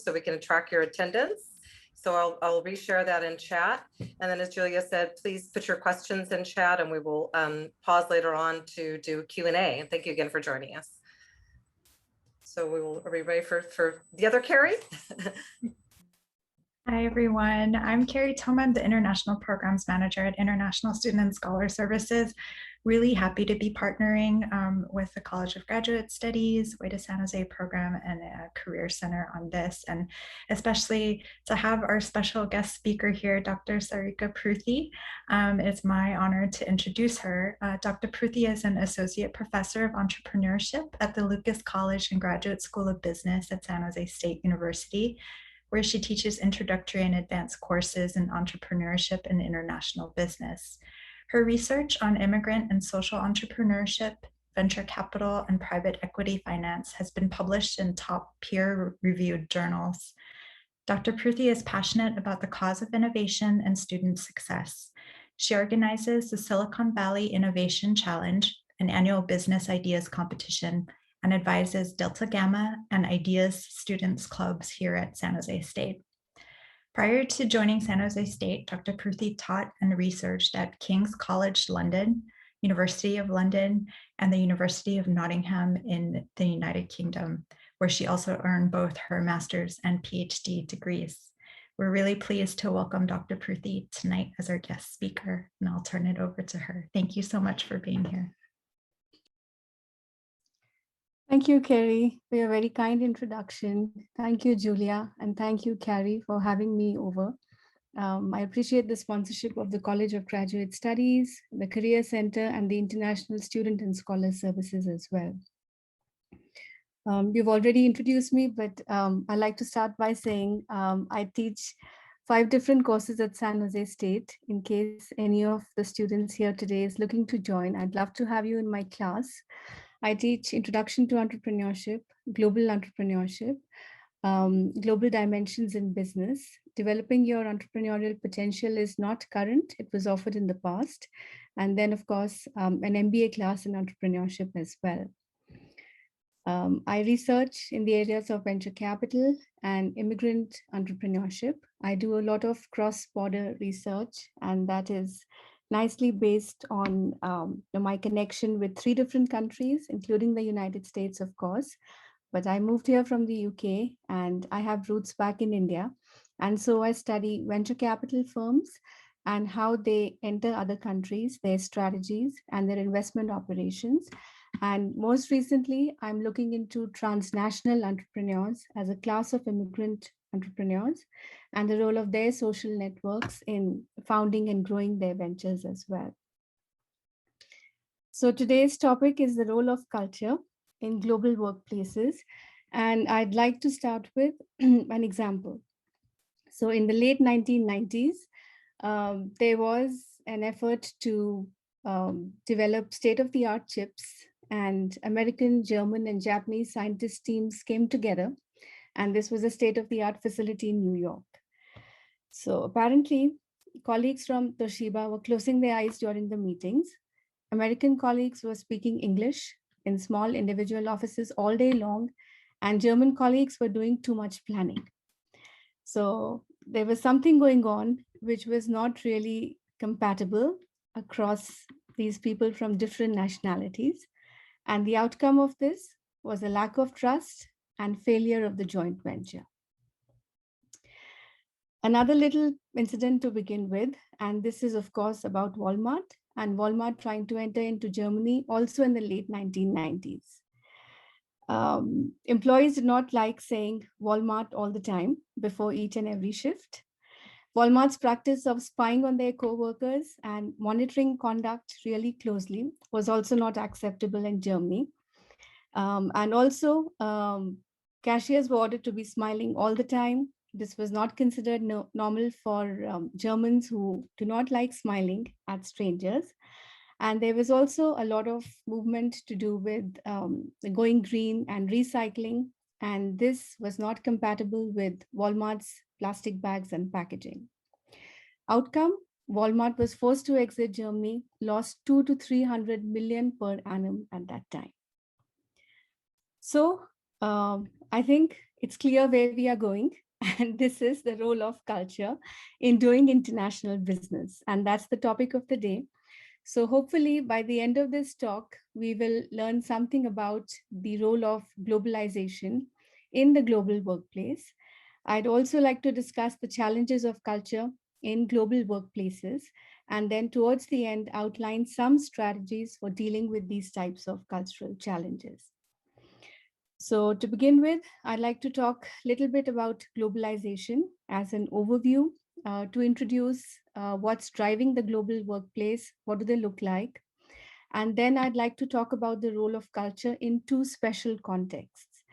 so we can track your attendance. So I'll reshare that in chat. And then as Julia said, please put your questions in chat and we will pause later on to do Q&A. And thank you again for joining us. So are we ready for the other Carrie? Hi, everyone. I'm Carrie Thoma. I'm the International Programs Manager at International Student and Scholar Services. Really happy to be partnering with the College of Graduate Studies, Way to San Jose program, and a Career Center on this, and especially to have our special guest speaker here, Dr. Sarika Pruthi. It's my honor to introduce her. Dr. Pruthi is an Associate Professor of Entrepreneurship at the Lucas College and Graduate School of Business at San Jose State University, where she teaches introductory and advanced courses in entrepreneurship and international business. Her research on immigrant and social entrepreneurship, venture capital, and private equity finance has been published in top peer-reviewed journals. Dr. Pruthi is passionate about the cause of innovation and student success. She organizes the Silicon Valley Innovation Challenge, an annual business ideas competition, and advises Delta Gamma and Ideas Students Clubs here at San Jose State. Prior to joining San Jose State, Dr. Pruthi taught and researched at King's College London, University of London, and the University of Nottingham in the United Kingdom, where she also earned both her master's and PhD degrees. We're really pleased to welcome Dr. Pruthi tonight as our guest speaker, and I'll turn it over to her. Thank you so much for being here. Thank you, Carrie, for your very kind introduction. Thank you, Julia, and thank you, Carrie, for having me over. I appreciate the sponsorship of the College of Graduate Studies, the Career Center, and the International Student and Scholar Services as well. You've already introduced me, but I'd like to start by saying I teach 5 different courses at San Jose State. In case any of the students here today is looking to join, I'd love to have you in my class. I teach Introduction to Entrepreneurship, Global Entrepreneurship, Global Dimensions in Business. Developing your entrepreneurial potential is not current. It was offered in the past. And then, of course, an MBA class in entrepreneurship as well. I research in the areas of venture capital and immigrant entrepreneurship. I do a lot of cross-border research, and that is nicely based on my connection with 3 different countries, including the United States, of course. But I moved here from the UK and I have roots back in India. And so I study venture capital firms and how they enter other countries, their strategies and their investment operations. And most recently, I'm looking into transnational entrepreneurs as a class of immigrant entrepreneurs and the role of their social networks in founding and growing their ventures as well. So today's topic is the role of culture in global workplaces. And I'd like to start with an example. So in the late 1990s, there was an effort to develop state-of-the-art chips, and American, German, and Japanese scientist teams came together. And this was a state-of-the-art facility in New York. So apparently, colleagues from Toshiba were closing their eyes during the meetings. American colleagues were speaking English in small individual offices all day long, and German colleagues were doing too much planning. So there was something going on which was not really compatible across these people from different nationalities. And the outcome of this was a lack of trust and failure of the joint venture. Another little incident to begin with, and this is of course about Walmart and Walmart trying to enter into Germany also in the late 1990s. Employees did not like saying Walmart all the time before each and every shift. Walmart's practice of spying on their co-workers and monitoring conduct really closely was also not acceptable in Germany. And also, cashiers were ordered to be smiling all the time. This was not considered normal for Germans who do not like smiling at strangers. And there was also a lot of movement to do with going green and recycling. And this was not compatible with Walmart's plastic bags and packaging. Outcome, Walmart was forced to exit Germany, lost 200 to 300 million per annum at that time. So I think It's clear where we are going. And this is the role of culture in doing international business. And that's the topic of the day. So hopefully by the end of this talk, we will learn something about the role of globalization in the global workplace. I'd also like to discuss the challenges of culture in global workplaces, and then towards the end, outline some strategies for dealing with these types of cultural challenges. So to begin with, I'd like to talk a little bit about globalization as an overview, to introduce what's driving the global workplace, what do they look like? And then I'd like to talk about the role of culture in two special contexts.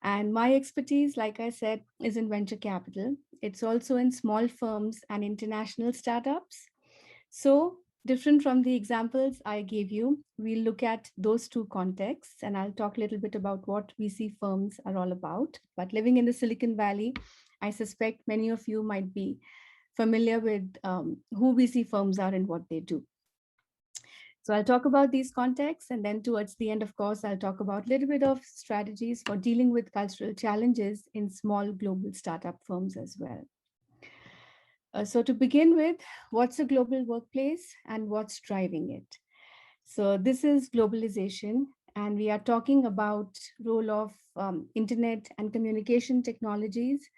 And my expertise, like I said, is in venture capital. It's also in small firms and international startups. So different from the examples I gave you, we'll look at those two contexts, and I'll talk a little bit about what VC firms are all about. But living in the Silicon Valley, I suspect many of you might be familiar with who VC firms are and what they do. So I'll talk about these contexts, and then towards the end, of course, I'll talk about a little bit of strategies for dealing with cultural challenges in small global startup firms as well. So to begin with, what's a global workplace and what's driving it? So this is globalization, and we are talking about role of internet and communication technologies.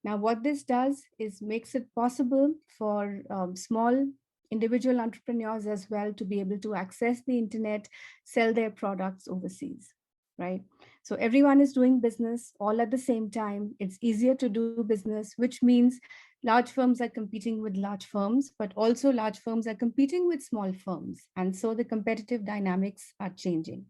Now, what this does is makes it possible for small individual entrepreneurs as well to be able to access the internet, sell their products overseas, right? So everyone is doing business all at the same time. It's easier to do business, which means large firms are competing with large firms, but also large firms are competing with small firms. And so the competitive dynamics are changing.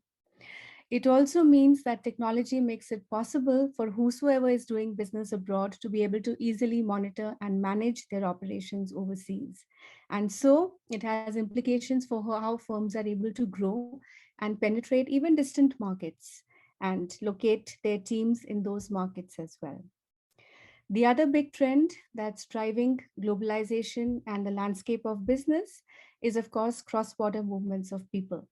It also means that technology makes it possible for whosoever is doing business abroad to be able to easily monitor and manage their operations overseas. And so it has implications for how firms are able to grow and penetrate even distant markets and locate their teams in those markets as well. The other big trend that's driving globalization and the landscape of business is, of course, cross-border movements of people.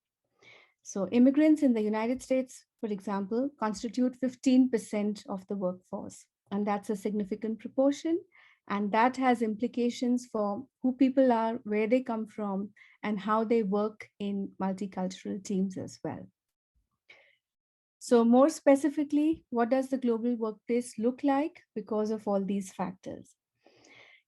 So immigrants in the United States, for example, constitute 15% of the workforce, and that's a significant proportion. And that has implications for who people are, where they come from, and how they work in multicultural teams as well. So more specifically, what does the global workplace look like because of all these factors?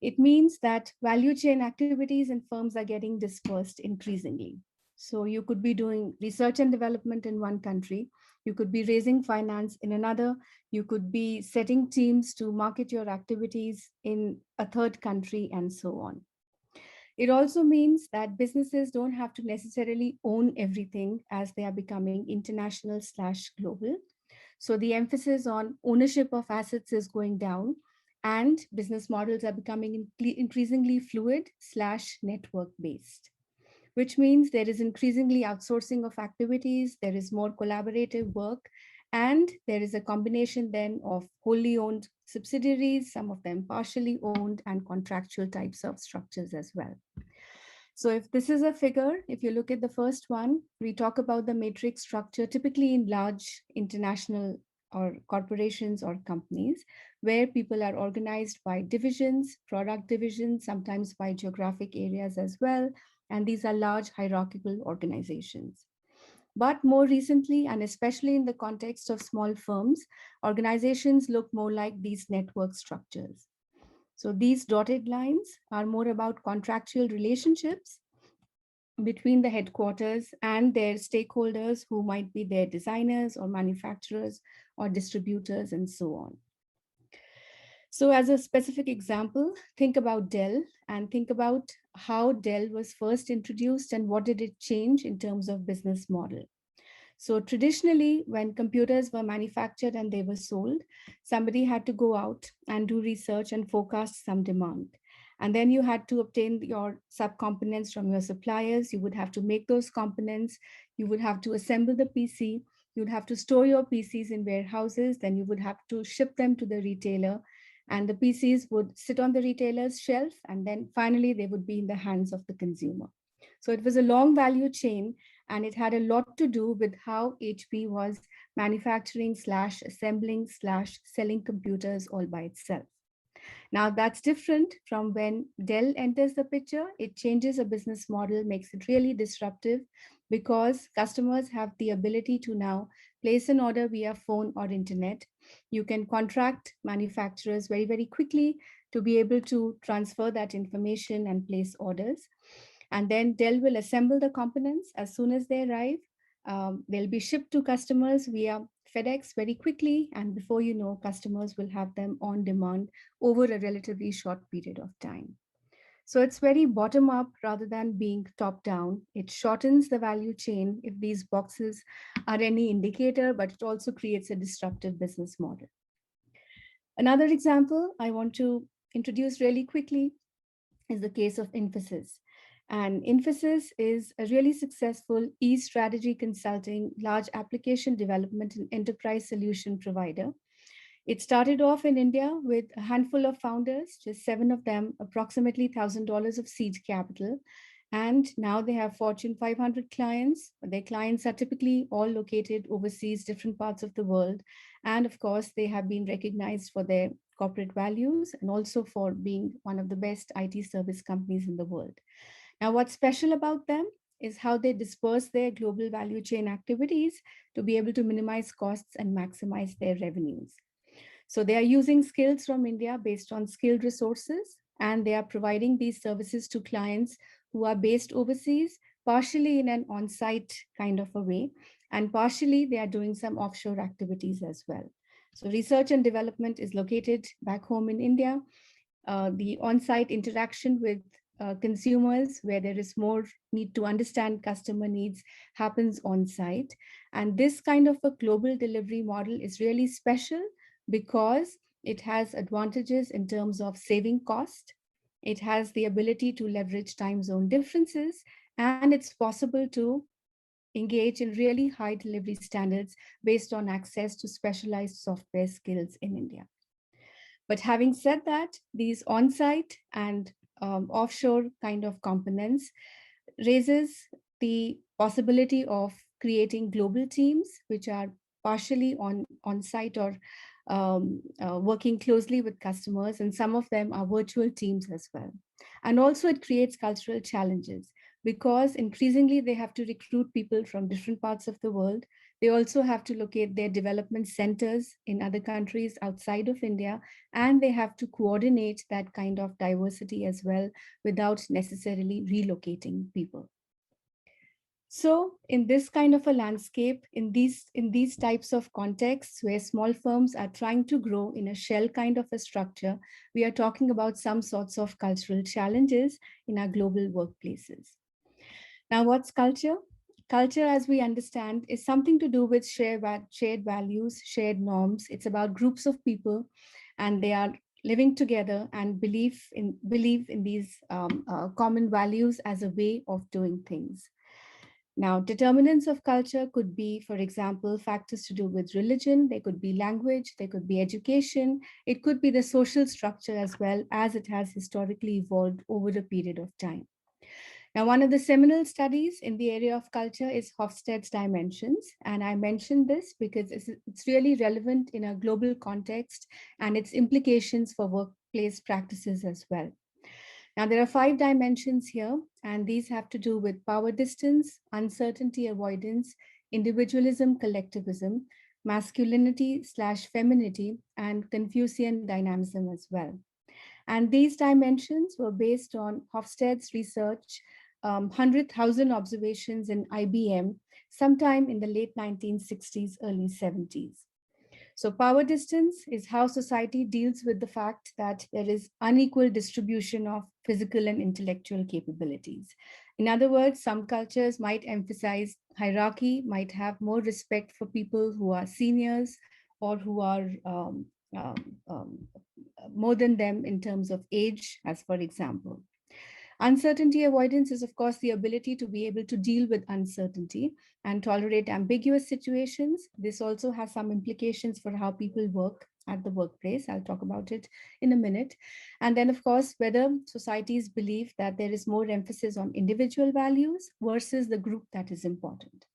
It means that value chain activities in firms are getting dispersed increasingly. So you could be doing research and development in one country, you could be raising finance in another, you could be setting teams to market your activities in a third country, and so on. It also means that businesses don't have to necessarily own everything as they are becoming international/global. So the emphasis on ownership of assets is going down, and business models are becoming increasingly fluid/network based, which means there is increasingly outsourcing of activities, there is more collaborative work, and there is a combination then of wholly owned subsidiaries, some of them partially owned, and contractual types of structures as well. So if this is a figure, if you look at the first one, we talk about the matrix structure, typically in large international or corporations or companies, where people are organized by divisions, product divisions, sometimes by geographic areas as well. And these are large hierarchical organizations. But more recently, and especially in the context of small firms, organizations look more like these network structures. So these dotted lines are more about contractual relationships between the headquarters and their stakeholders, who might be their designers or manufacturers or distributors and so on. So as a specific example, think about Dell and think about how Dell was first introduced and what did it change in terms of business model. So traditionally, when computers were manufactured and they were sold, somebody had to go out and do research and forecast some demand. And then you had to obtain your subcomponents from your suppliers. You would have to make those components. You would have to assemble the PC. You'd have to store your PCs in warehouses. Then you would have to ship them to the retailer. And the PCs would sit on the retailer's shelf. And then finally, they would be in the hands of the consumer. So it was a long value chain. And it had a lot to do with how HP was manufacturing slash assembling slash selling computers all by itself. Now that's different from when Dell enters the picture. It changes a business model, makes it really disruptive because customers have the ability to now place an order via phone or internet. You can contract manufacturers very, very quickly to be able to transfer that information and place orders. And then Dell will assemble the components as soon as they arrive. They'll be shipped to customers via FedEx very quickly. And before you know, customers will have them on demand over a relatively short period of time. So it's very bottom up rather than being top down. It shortens the value chain if these boxes are any indicator, but it also creates a disruptive business model. Another example I want to introduce really quickly is the case of Infosys. And Infosys is a really successful e-strategy consulting, large application development and enterprise solution provider. It started off in India with a handful of founders, just 7 of them, approximately $1,000 of seed capital. And now they have Fortune 500 clients. Their clients are typically all located overseas, different parts of the world. And of course, they have been recognized for their corporate values and also for being one of the best IT service companies in the world. Now, what's special about them is how they disperse their global value chain activities to be able to minimize costs and maximize their revenues. So they are using skills from India based on skilled resources, and they are providing these services to clients who are based overseas, partially in an on-site kind of a way, and partially they are doing some offshore activities as well. So research and development is located back home in India. The on-site interaction with consumers, where there is more need to understand customer needs, happens on-site. And this kind of a global delivery model is really special because it has advantages in terms of saving cost. It has the ability to leverage time zone differences, and it's possible to engage in really high delivery standards based on access to specialized software skills in India. But having said that, these on-site and offshore kind of components raises the possibility of creating global teams, which are partially on-site or working closely with customers, and some of them are virtual teams as well. And also it creates cultural challenges because increasingly they have to recruit people from different parts of the world. They also have to locate their development centers in other countries outside of India, and they have to coordinate that kind of diversity as well without necessarily relocating people. So in this kind of a landscape, in these types of contexts where small firms are trying to grow in a shell kind of a structure, we are talking about some sorts of cultural challenges in our global workplaces. Now, what's culture? Culture, as we understand, is something to do with shared values, shared norms. It's about groups of people, and they are living together and believe in these common values as a way of doing things. Now, determinants of culture could be, for example, factors to do with religion. They could be language, they could be education. It could be the social structure as well, as it has historically evolved over a period of time. Now, one of the seminal studies in the area of culture is Hofstedes Dimensions. And I mentioned this because it's really relevant in a global context and its implications for workplace practices as well. Now, there are 5 dimensions here, and these have to do with power distance, uncertainty avoidance, individualism, collectivism, masculinity/femininity, and Confucian dynamism as well. And these dimensions were based on Hofstede's research, 100,000 observations in IBM, sometime in the late 1960s, early 70s. So power distance is how society deals with the fact that there is unequal distribution of physical and intellectual capabilities. In other words, some cultures might emphasize hierarchy, might have more respect for people who are seniors or who are more than them in terms of age, as for example. Uncertainty avoidance is, of course, the ability to be able to deal with uncertainty and tolerate ambiguous situations. This also has some implications for how people work at the workplace. I'll talk about it in a minute. And then, of course, whether societies believe that there is more emphasis on individual values versus the group that is important.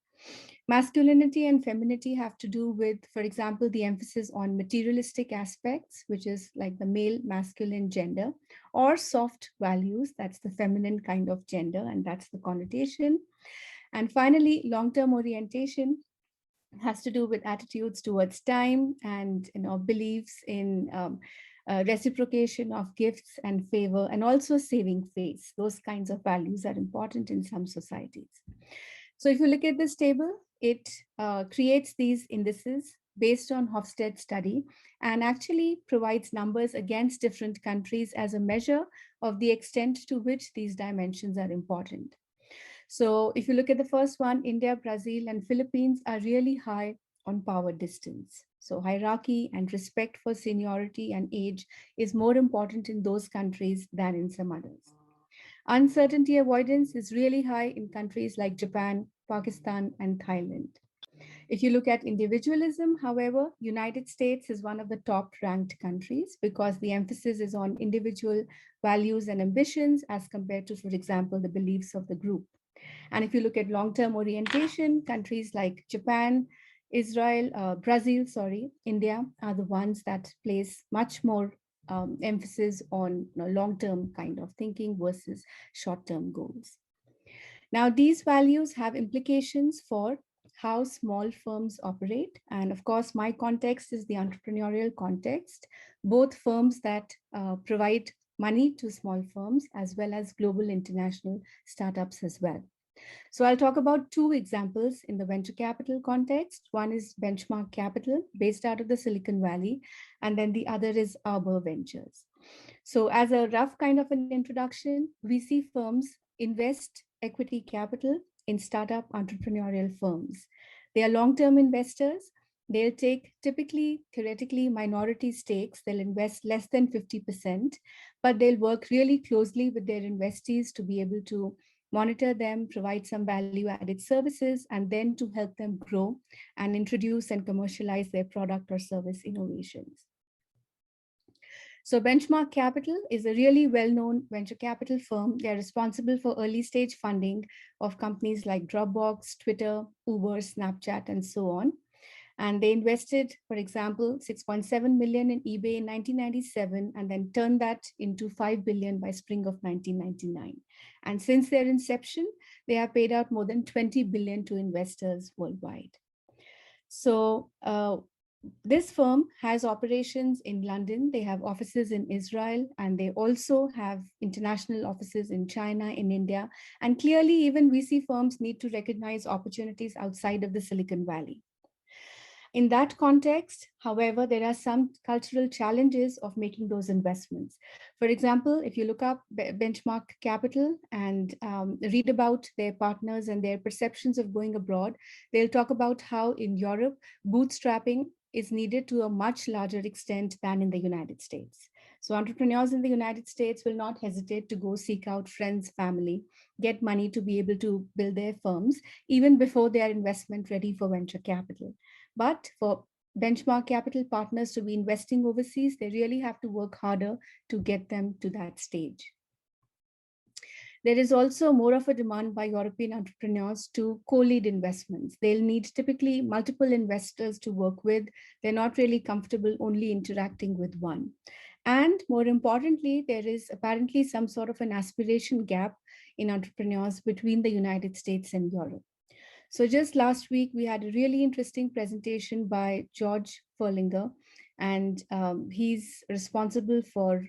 Masculinity and femininity have to do with, for example, the emphasis on materialistic aspects, which is like the male masculine gender, or soft values, that's the feminine kind of gender, and that's the connotation. And finally, long-term orientation has to do with attitudes towards time and beliefs in reciprocation of gifts and favor, and also saving face. Those kinds of values are important in some societies. So if you look at this table, it creates these indices based on Hofstede study and actually provides numbers against different countries as a measure of the extent to which these dimensions are important. So if you look at the first one, India, Brazil, and Philippines are really high on power distance. So hierarchy and respect for seniority and age is more important in those countries than in some others. Uncertainty avoidance is really high in countries like Japan, Pakistan, and Thailand. If you look at individualism, however, United States is one of the top ranked countries because the emphasis is on individual values and ambitions as compared to, for example, the beliefs of the group. And if you look at long-term orientation, countries like Japan, Brazil, India are the ones that place much more emphasis on long-term kind of thinking versus short-term goals. Now, these values have implications for how small firms operate. And of course, my context is the entrepreneurial context, both firms that provide money to small firms as well as global international startups as well. So I'll talk about two examples in the venture capital context. One is Benchmark Capital, based out of the Silicon Valley, and then the other is Arbor Ventures. So as a rough kind of an introduction, VC firms invest equity capital in startup entrepreneurial firms. They are long-term investors. They'll take typically, theoretically, minority stakes. They'll invest less than 50%, but they'll work really closely with their investees to be able to monitor them, provide some value-added services, and then to help them grow and introduce and commercialize their product or service innovations. So Benchmark Capital is a really well-known venture capital firm. They're responsible for early stage funding of companies like Dropbox, Twitter, Uber, Snapchat, and so on. And they invested, for example, 6.7 million in eBay in 1997, and then turned that into 5 billion by spring of 1999. And since their inception, they have paid out more than 20 billion to investors worldwide. So this firm has operations in London. They have offices in Israel, and they also have international offices in China, in India. And clearly, even VC firms need to recognize opportunities outside of the Silicon Valley. In that context, however, there are some cultural challenges of making those investments. For example, if you look up Benchmark Capital and read about their partners and their perceptions of going abroad, they'll talk about how in Europe, bootstrapping is needed to a much larger extent than in the United States. So entrepreneurs in the United States will not hesitate to go seek out friends, family, get money to be able to build their firms, even before they are investment ready for venture capital. But for Benchmark Capital partners to be investing overseas, they really have to work harder to get them to that stage. There is also more of a demand by European entrepreneurs to co-lead investments. They'll need typically multiple investors to work with. They're not really comfortable only interacting with one. And more importantly, there is apparently some sort of an aspiration gap in entrepreneurs between the United States and Europe. So just last week, we had a really interesting presentation by George Ferlinger, and he's responsible for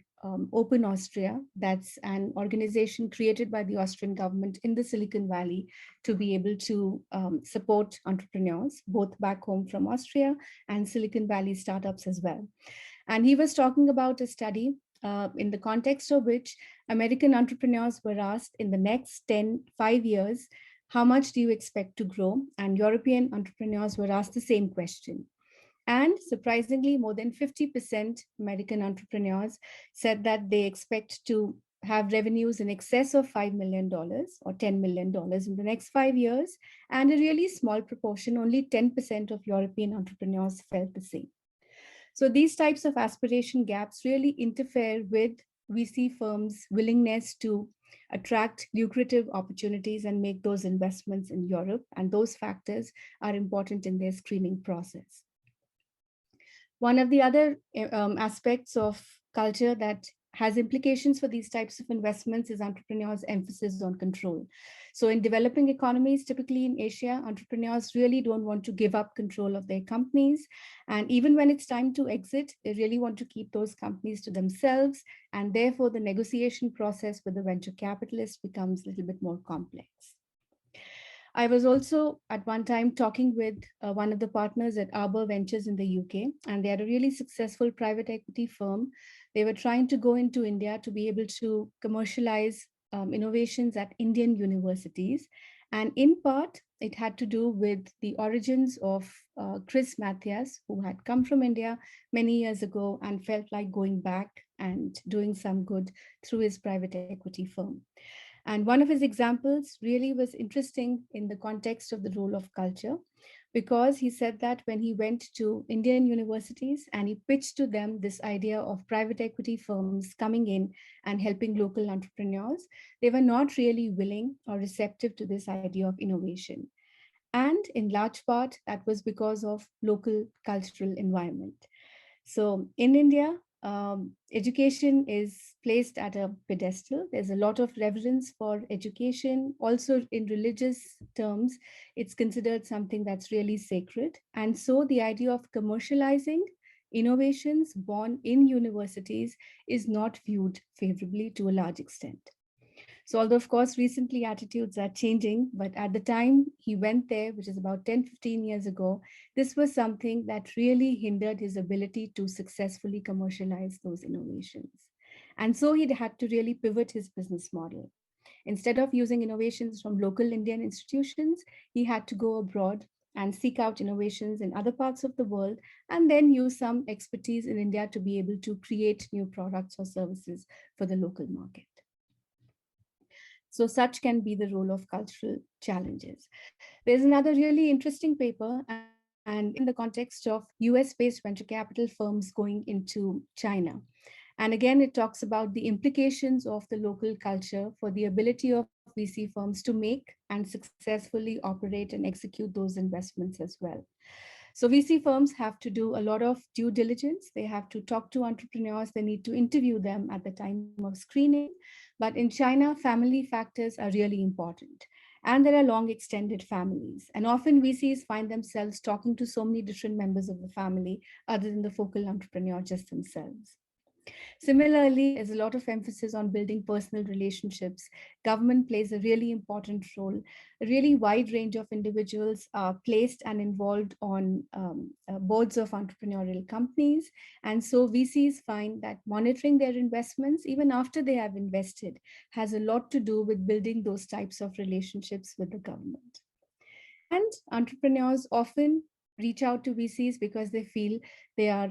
Open Austria. That's an organization created by the Austrian government in the Silicon Valley to be able to support entrepreneurs, both back home from Austria and Silicon Valley startups as well. And he was talking about a study in the context of which American entrepreneurs were asked in the next 5 years, how much do you expect to grow? And European entrepreneurs were asked the same question. And surprisingly, more than 50% American entrepreneurs said that they expect to have revenues in excess of $5 million or $10 million in the next 5 years. And a really small proportion, only 10% of European entrepreneurs felt the same. So these types of aspiration gaps really interfere with VC firms' willingness to attract lucrative opportunities and make those investments in Europe. And those factors are important in their screening process. One of the other aspects of culture that has implications for these types of investments is entrepreneurs' emphasis on control. So in developing economies, typically in Asia, entrepreneurs really don't want to give up control of their companies. And even when it's time to exit, they really want to keep those companies to themselves. And therefore, the negotiation process with the venture capitalist becomes a little bit more complex. I was also at one time talking with one of the partners at Arbor Ventures in the UK, and they had a really successful private equity firm. They were trying to go into India to be able to commercialize innovations at Indian universities. And in part, it had to do with the origins of Chris Mathias, who had come from India many years ago and felt like going back and doing some good through his private equity firm. And one of his examples really was interesting in the context of the role of culture, because he said that when he went to Indian universities and he pitched to them this idea of private equity firms coming in and helping local entrepreneurs, they were not really willing or receptive to this idea of innovation. And in large part, that was because of local cultural environment. So in India, education is placed at a pedestal. There's a lot of reverence for education. Also in religious terms, it's considered something that's really sacred. And so the idea of commercializing innovations born in universities is not viewed favorably to a large extent. So although of course recently attitudes are changing, but at the time he went there, which is about 10, 15 years ago, this was something that really hindered his ability to successfully commercialize those innovations. And so he had to really pivot his business model. Instead of using innovations from local Indian institutions, he had to go abroad and seek out innovations in other parts of the world, and then use some expertise in India to be able to create new products or services for the local market. So such can be the role of cultural challenges. There's another really interesting paper, and in the context of US-based venture capital firms going into China. And again, it talks about the implications of the local culture for the ability of VC firms to make and successfully operate and execute those investments as well. So VC firms have to do a lot of due diligence. They have to talk to entrepreneurs. They need to interview them at the time of screening. But in China, family factors are really important. And there are long extended families. And often VCs find themselves talking to so many different members of the family other than the focal entrepreneur just themselves. Similarly, there's a lot of emphasis on building personal relationships. Government plays a really important role. A really wide range of individuals are placed and involved on boards of entrepreneurial companies. And so VCs find that monitoring their investments, even after they have invested, has a lot to do with building those types of relationships with the government. And entrepreneurs often reach out to VCs because they feel they are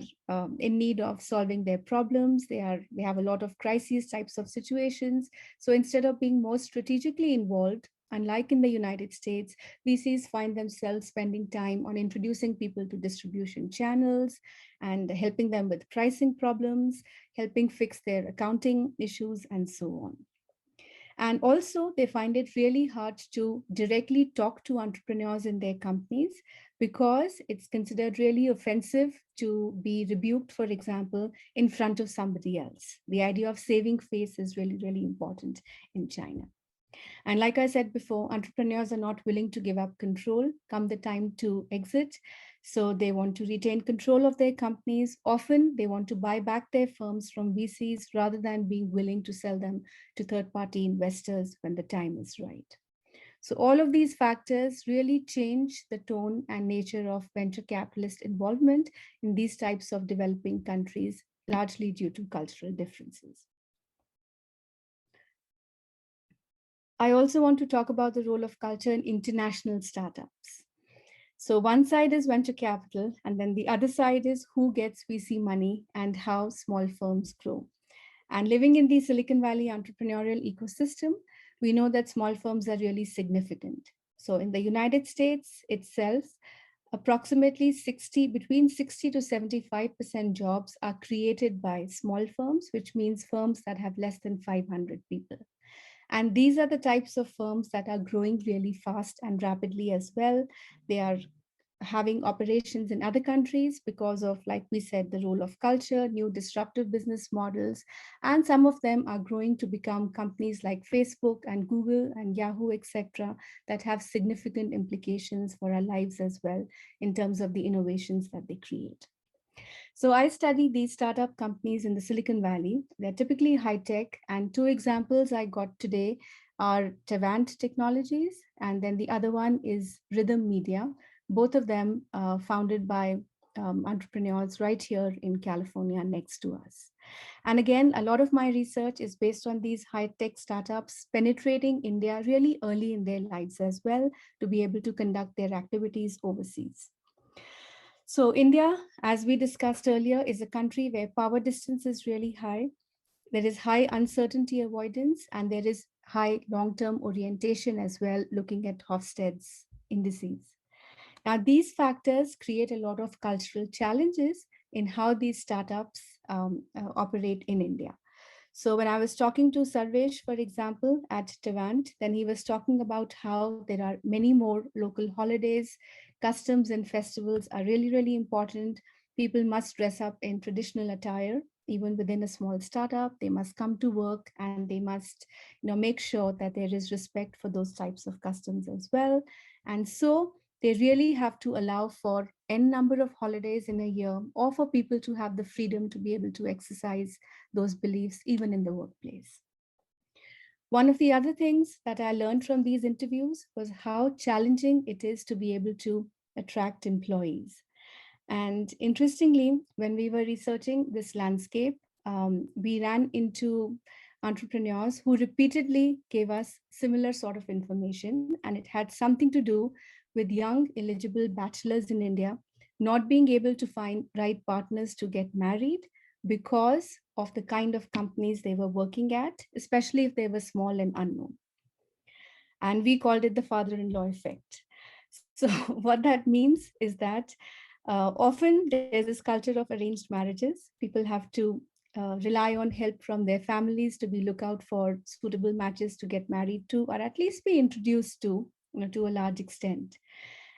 in need of solving their problems. They have a lot of crises types of situations. So instead of being more strategically involved, unlike in the United States, VCs find themselves spending time on introducing people to distribution channels and helping them with pricing problems, helping fix their accounting issues, and so on. And also, they find it really hard to directly talk to entrepreneurs in their companies because it's considered really offensive to be rebuked, for example, in front of somebody else. The idea of saving face is really, really important in China. And like I said before, entrepreneurs are not willing to give up control come the time to exit. So they want to retain control of their companies. Often they want to buy back their firms from VCs rather than being willing to sell them to third-party investors when the time is right. So all of these factors really change the tone and nature of venture capitalist involvement in these types of developing countries, largely due to cultural differences. I also want to talk about the role of culture in international startups. So one side is venture capital, and then the other side is who gets VC money and how small firms grow. And living in the Silicon Valley entrepreneurial ecosystem, we know that small firms are really significant. So in the United States itself, approximately between 60 to 75% jobs are created by small firms, which means firms that have less than 500 people. And these are the types of firms that are growing really fast and rapidly as well. They are having operations in other countries because of, like we said, the role of culture, new disruptive business models, and some of them are growing to become companies like Facebook and Google and Yahoo, etc., that have significant implications for our lives as well in terms of the innovations that they create. So I study these startup companies in the Silicon Valley. They're typically high tech, and two examples I got today are Tevant Technologies, and then the other one is Rhythm Media, both of them founded by entrepreneurs right here in California next to us. And again, a lot of my research is based on these high-tech startups penetrating India really early in their lives as well to be able to conduct their activities overseas. So India, as we discussed earlier, is a country where power distance is really high. There is high uncertainty avoidance, and there is high long-term orientation as well, looking at Hofstede's indices. Now, these factors create a lot of cultural challenges in how these startups operate in India. So when I was talking to Sarvesh, for example, at Tevant, then he was talking about how there are many more local holidays, customs and festivals are really, really important. People must dress up in traditional attire. Even within a small startup, they must come to work and they must, make sure that there is respect for those types of customs as well. And so they really have to allow for n number of holidays in a year, or for people to have the freedom to be able to exercise those beliefs even in the workplace. One of the other things that I learned from these interviews was how challenging it is to be able to attract employees. And interestingly, when we were researching this landscape, we ran into entrepreneurs who repeatedly gave us similar sort of information, and it had something to do with young eligible bachelors in India not being able to find right partners to get married because of the kind of companies they were working at, especially if they were small and unknown. And we called it the father-in-law effect. So what that means is that often there's this culture of arranged marriages. People have to rely on help from their families to be look out for suitable matches to get married to, or at least be introduced to a large extent.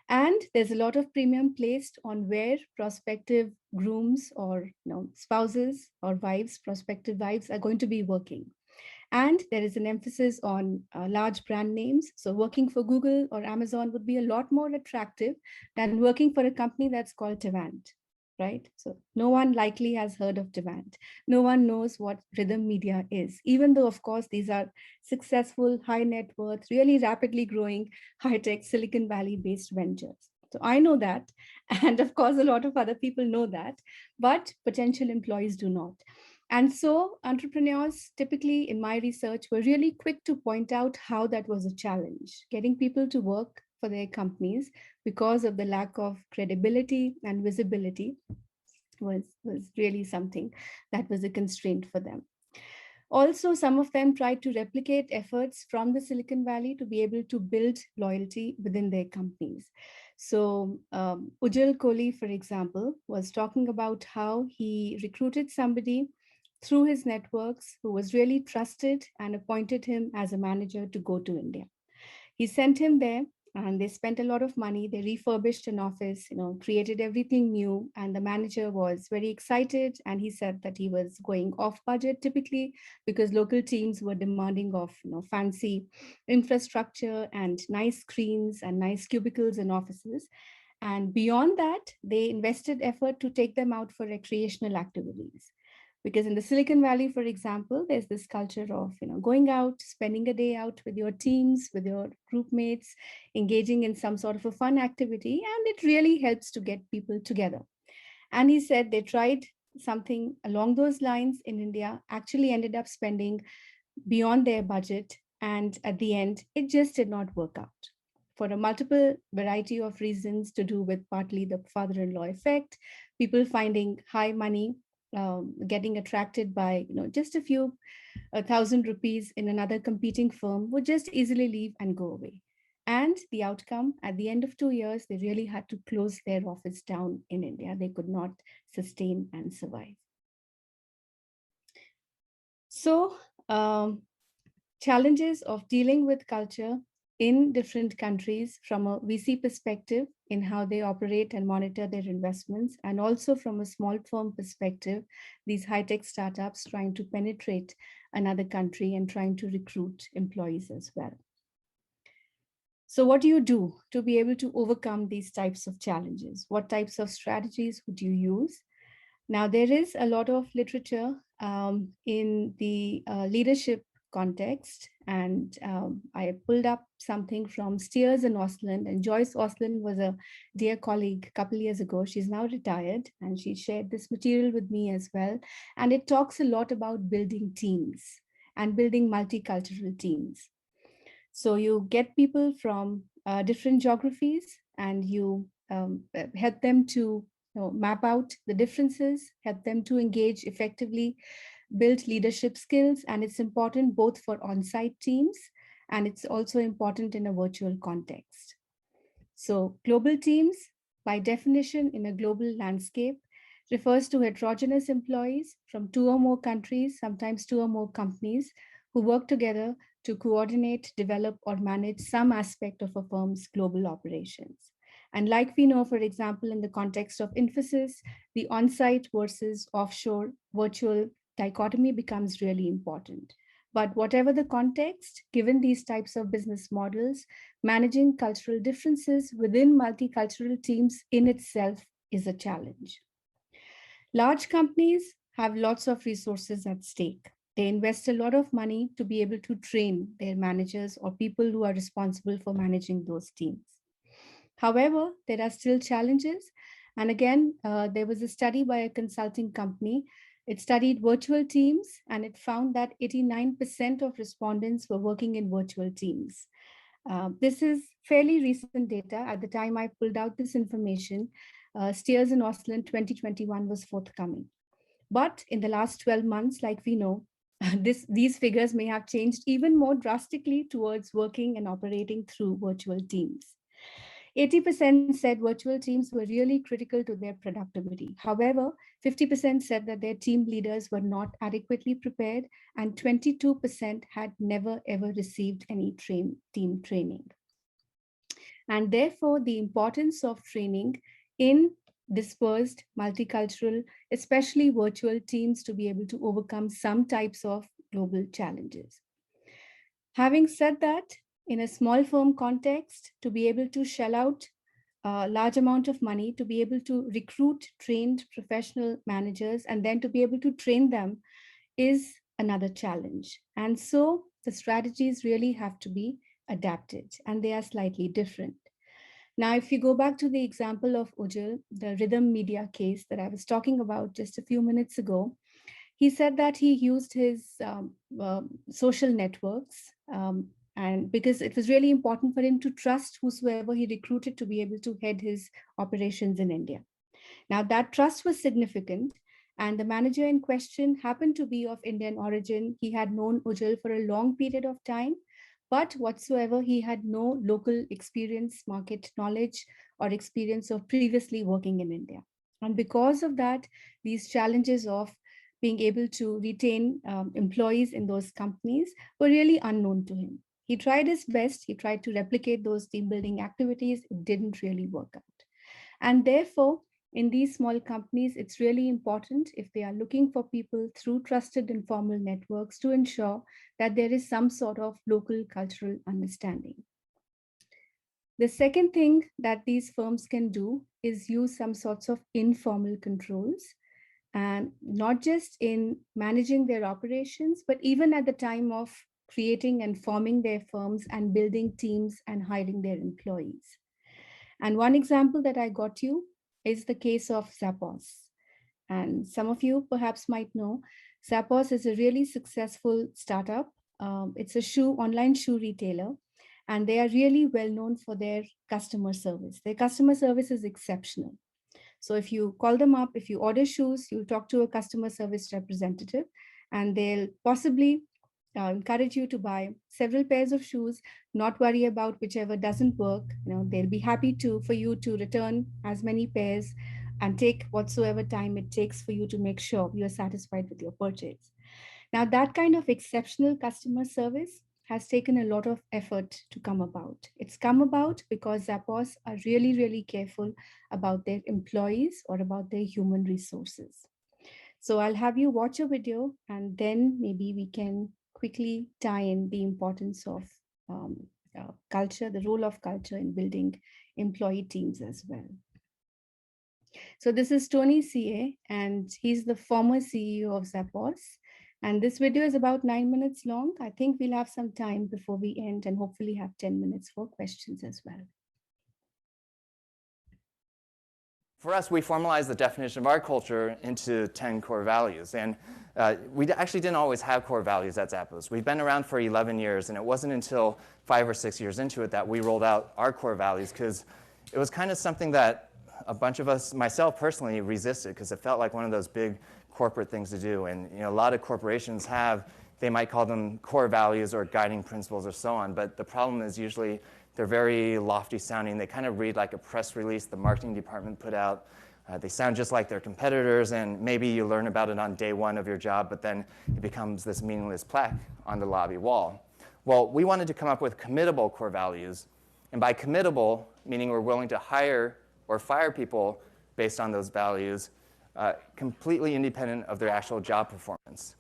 And there's a lot of premium placed on where prospective grooms or spouses or wives, prospective wives, are going to be working. And there is an emphasis on large brand names. So working for Google or Amazon would be a lot more attractive than working for a company that's called Tevant, right? So no one likely has heard of Tevant. No one knows what Rhythm Media is, even though, of course, these are successful, high net worth, really rapidly growing, high-tech Silicon Valley-based ventures. So I know that. And of course, a lot of other people know that, but potential employees do not. And so entrepreneurs typically in my research were really quick to point out how that was a challenge, getting people to work for their companies because of the lack of credibility and visibility was really something that was a constraint for them. Also, some of them tried to replicate efforts from the Silicon Valley to be able to build loyalty within their companies. So Ujjwal Kohli, for example, was talking about how he recruited somebody through his networks who was really trusted and appointed him as a manager to go to India. He sent him there and they spent a lot of money. They refurbished an office, created everything new. And the manager was very excited. And he said that he was going off budget typically because local teams were demanding of fancy infrastructure and nice screens and nice cubicles and offices. And beyond that, they invested effort to take them out for recreational activities. Because in the Silicon Valley, for example, there's this culture of going out, spending a day out with your teams, with your group mates, engaging in some sort of a fun activity, and it really helps to get people together. And he said they tried something along those lines in India, actually ended up spending beyond their budget, and at the end, it just did not work out for a multiple variety of reasons to do with partly the father-in-law effect, people finding high money, getting attracted by just a few 1,000 rupees in another competing firm would just easily leave and go away. And the outcome, at the end of 2 years, they really had to close their office down in India. They could not sustain and survive. So, challenges of dealing with culture in different countries from a VC perspective in how they operate and monitor their investments, and also from a small firm perspective, these high-tech startups trying to penetrate another country and trying to recruit employees as well. So what do you do to be able to overcome these types of challenges? What types of strategies would you use? Now, there is a lot of literature in the leadership context, and I pulled up something from Steers and Osland, and Joyce Osland was a dear colleague a couple years ago. She's now retired, and she shared this material with me as well. And it talks a lot about building teams and building multicultural teams. So you get people from different geographies, and you help them to map out the differences, help them to engage effectively, build leadership skills. And it's important both for on-site teams, and it's also important in a virtual context. So global teams, by definition in a global landscape, refers to heterogeneous employees from 2 or more countries, sometimes 2 or more companies, who work together to coordinate, develop, or manage some aspect of a firm's global operations. And like we know, for example, in the context of Infosys, the on-site versus offshore virtual dichotomy becomes really important. But whatever the context, given these types of business models, managing cultural differences within multicultural teams in itself is a challenge. Large companies have lots of resources at stake. They invest a lot of money to be able to train their managers or people who are responsible for managing those teams. However, there are still challenges. And again, there was a study by a consulting company. It studied virtual teams, and it found that 89% of respondents were working in virtual teams. This is fairly recent data. At the time I pulled out this information, Steers and Osland 2021 was forthcoming. But in the last 12 months, like we know, these figures may have changed even more drastically towards working and operating through virtual teams. 80% said virtual teams were really critical to their productivity. However, 50% said that their team leaders were not adequately prepared, and 22% had never ever received any team training. And therefore, the importance of training in dispersed, multicultural, especially virtual teams to be able to overcome some types of global challenges. Having said that, in a small firm context, to be able to shell out a large amount of money, to be able to recruit trained professional managers, and then to be able to train them is another challenge. And so the strategies really have to be adapted, and they are slightly different. Now, if you go back to the example of Ujjwal, the Rhythm Media case that I was talking about just a few minutes ago, he said that he used his social networks, and because it was really important for him to trust whosoever he recruited to be able to head his operations in India. Now, that trust was significant, and the manager in question happened to be of Indian origin. He had known Ujjwal for a long period of time, but whatsoever, he had no local experience, market knowledge, or experience of previously working in India. And because of that, these challenges of being able to retain employees in those companies were really unknown to him. He tried his best. He tried to replicate those team building activities. It didn't really work out. And therefore, in these small companies, it's really important, if they are looking for people through trusted informal networks, to ensure that there is some sort of local cultural understanding. The second thing that these firms can do is use some sorts of informal controls, and not just in managing their operations, but even at the time of creating and forming their firms and building teams and hiring their employees. And one example that I got you is the case of Zappos. And some of you perhaps might know, Zappos is a really successful startup. It's a online shoe retailer, and they are really well known for their customer service. Their customer service is exceptional. So if you call them up, if you order shoes, you'll talk to a customer service representative, and they'll possibly encourage you to buy several pairs of shoes, not worry about whichever doesn't work. They'll be happy for you to return as many pairs and take whatsoever time it takes for you to make sure you're satisfied with your purchase. Now, that kind of exceptional customer service has taken a lot of effort to come about. It's come about because Zappos are really, really careful about their employees or about their human resources. So I'll have you watch a video and then maybe we can quickly tie in the importance of culture, the role of culture in building employee teams as well. So this is Tony CA, and he's the former CEO of Zappos. And this video is about 9 minutes long. I think we'll have some time before we end and hopefully have 10 minutes for questions as well. For us, we formalized the definition of our culture into 10 core values. And we actually didn't always have core values at Zappos. We've been around for 11 years, and it wasn't until 5 or 6 years into it that we rolled out our core values, because it was kind of something that a bunch of us, myself personally, resisted, because it felt like one of those big corporate things to do. And a lot of corporations they might call them core values or guiding principles or so on, but the problem is usually they're very lofty sounding. They kind of read like a press release the marketing department put out. They sound just like their competitors, and maybe you learn about it on day one of your job, but then it becomes this meaningless plaque on the lobby wall. Well, we wanted to come up with committable core values, and by committable, meaning we're willing to hire or fire people based on those values, completely independent of their actual job performance.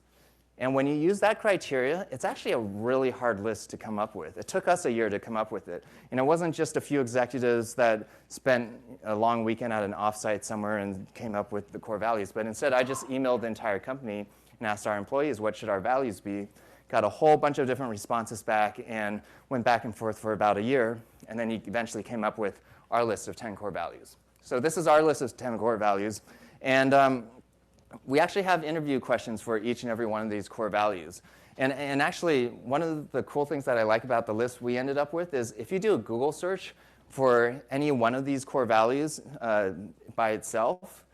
And when you use that criteria, it's actually a really hard list to come up with. It took us a year to come up with it. And it wasn't just a few executives that spent a long weekend at an offsite somewhere and came up with the core values, but instead I just emailed the entire company and asked our employees, what should our values be? Got a whole bunch of different responses back and went back and forth for about a year, and then he eventually came up with our list of 10 core values. So this is our list of 10 core values. And we actually have interview questions for each and every one of these core values. And actually, one of the cool things that I like about the list we ended up with is if you do a Google search for any one of these core values by itself,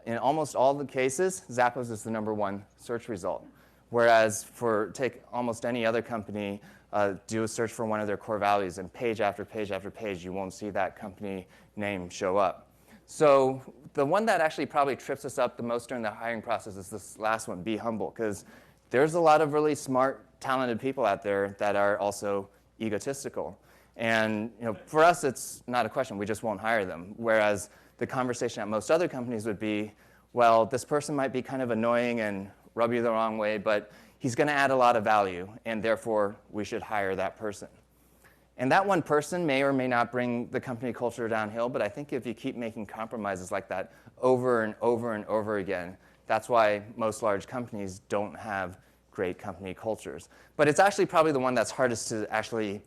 in almost all the cases, Zappos is the #1 search result. Whereas take almost any other company, do a search for one of their core values, and page after page after page, you won't see that company name show up. So the one that actually probably trips us up the most during the hiring process is this last one, be humble, because there's a lot of really smart, talented people out there that are also egotistical. And for us, it's not a question. We just won't hire them. Whereas the conversation at most other companies would be, well, this person might be kind of annoying and rub you the wrong way, but he's going to add a lot of value, and therefore we should hire that person. And that one person may or may not bring the company culture downhill, but I think if you keep making compromises like that over and over and over again, that's why most large companies don't have great company cultures. But it's actually probably the one that's hardest to actually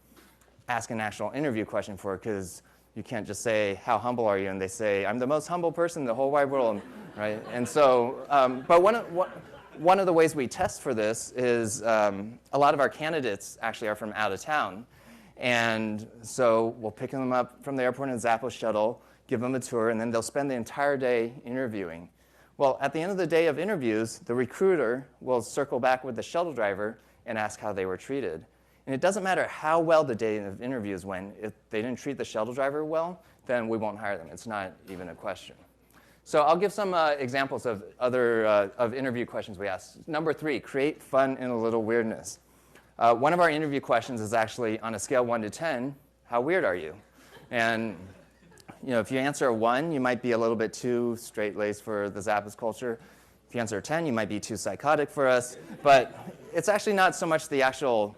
ask an actual interview question for, because you can't just say, how humble are you? And they say, I'm the most humble person in the whole wide world, right? And so, but one of the ways we test for this is a lot of our candidates actually are from out of town. And so we'll pick them up from the airport in a Zappos shuttle, give them a tour, and then they'll spend the entire day interviewing. Well, at the end of the day of interviews, the recruiter will circle back with the shuttle driver and ask how they were treated. And it doesn't matter how well the day of interviews went. If they didn't treat the shuttle driver well, then we won't hire them. It's not even a question. So I'll give some examples of other of interview questions we asked. #3, create fun and a little weirdness. One of our interview questions is actually on a scale 1 to 10, how weird are you? And if you answer a 1, you might be a little bit too straight-laced for the Zappos culture. If you answer a 10, you might be too psychotic for us. But it's actually not so much the actual